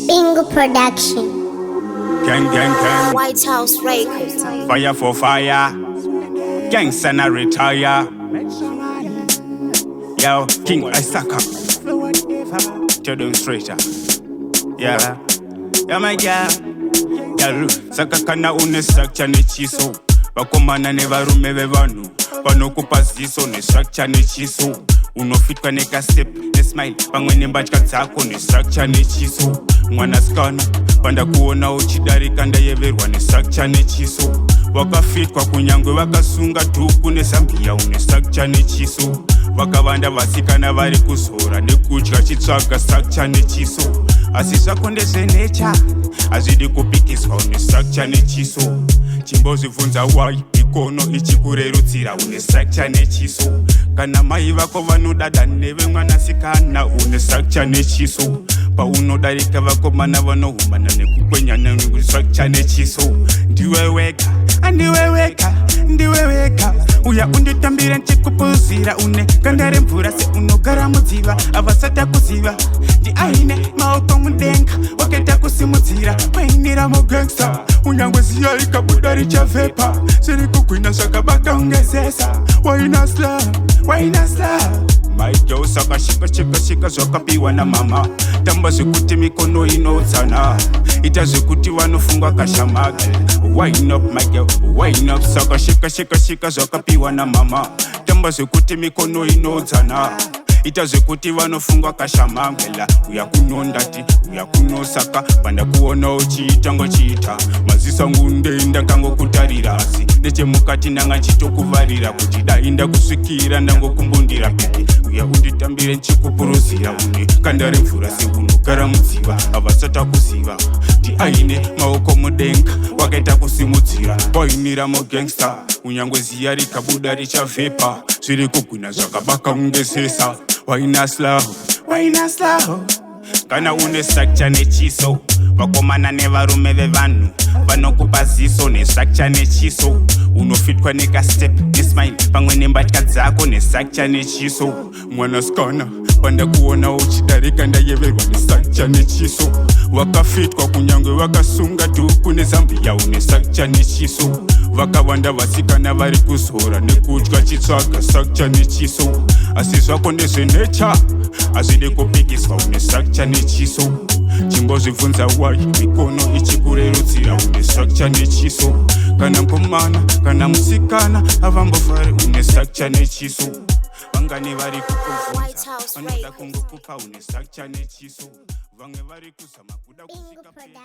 Bingo Production. Gang. White House Records. Fire for fire. Gangsta na retire. Yo, King Isaka. Tell them straight. Yeah. Yeah, my girl. Yeah, saka kana une structure NeChiso. Bakomana neva rume vevanu. Panokupa ziso ne structure NeChiso. Unofitwa neka step ne smile. Pangwene mbachka tsako ne structure NeChiso. Mwana skana panda kuona uchidarika ndayeverwa ne structure NeChiso. Wakafitwa kunyangwe wakasunga tuku ne zambia une structure NeChiso. Wakavanda vasikana vari kuzora nekudya chitsvaga structure NeChiso. Asi zvako ndezvenature hazvidi kupikiswa une structure NeChiso. Chimbozvibvunza why ikono ichikurerutsira une structure NeChiso. Kana mai vako vanodada nevemwanasikana une structure NeChiso. Paunodarika vakomana vanohumbana nekukwenyana une structure NeChiso. Ndiwe wega uya unditambira nchikupuzira une kandare mvura se unogara mudziva avasata kuziva ndi aine maoko mudenga waketa kusimudzira painira mogangsta unyangwe ziya ikabuda richavepa ziri kugwina zvakabaka ungezesa waina sla my girl saka shika zvakapiwa na mama tamba zvekuti mikono inodzana ita zvekuti vanofunga kashamaka wine up my girl wine up saka shika zvakapiwa na mama tamba zvekuti mikono inodzana ita zvekuti vanofunga kashamangela uya kunondati uya kunosaka panda kuona uchiita ngochiita maziso angu ndenda kangokutarira asi nechemukati ndanga chitokuvarira kuti dainda kusvikira ndangokumbundira pipi uya unditambire nchikupuruzira une kandare mvura seunogara mudziva avasata kuziva ndi aine maoko mudenga wakaita kusimudzira wainira mogangsta unyangwe ziya rikabuda richavepa zviri kugwina zvakabaka ungezesa waina slow kana une structure NeChiso vakomana nevarume vevanhu vanokupa ziso nestructure NeChiso unofitwa neka step nesmile pamwe nembatya dzako nestructure NeChiso mwanasikana panda kuona uchidarika ndayeverwa nestructure NeChiso wakafitwa kunyangwe wakasunga tuku nezambia une structure NeChiso vakawanda vasikana vari kuzora nekudya chitsvaga structure NeChiso asi zvako ndezvenature hazvidi kupikiswa une structure NeChiso chimbozvibvunza why mikono ichikurerutsira une structure NeChiso kana mukomana kana musikana havambofari une structure NeChiso vangani vari kukuvhunza vanoda kungokupa une structure NeChiso vamwe vari kuzama kuda kusvika pedyo